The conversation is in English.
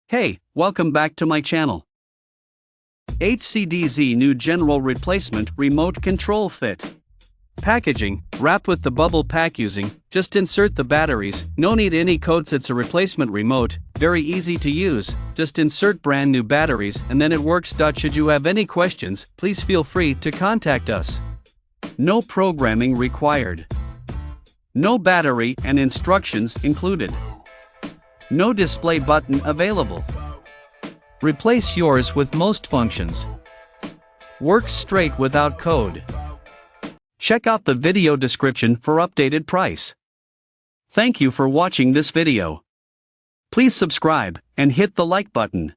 Hey, welcome back to my channel. HCDZ New General Replacement Remote Control Fit. Packaging, wrapped with the bubble pack using, just insert the batteries, no need any codes, it's a replacement remote, very easy to use, just insert brand new batteries and then it works. Should you have any questions, please feel free to contact us. No programming required. No battery and instructions included. No display button available. Replace yours with most functions. Works straight without code. Check out the video description for updated price. Thank you for watching this video. Please subscribe and hit the like button.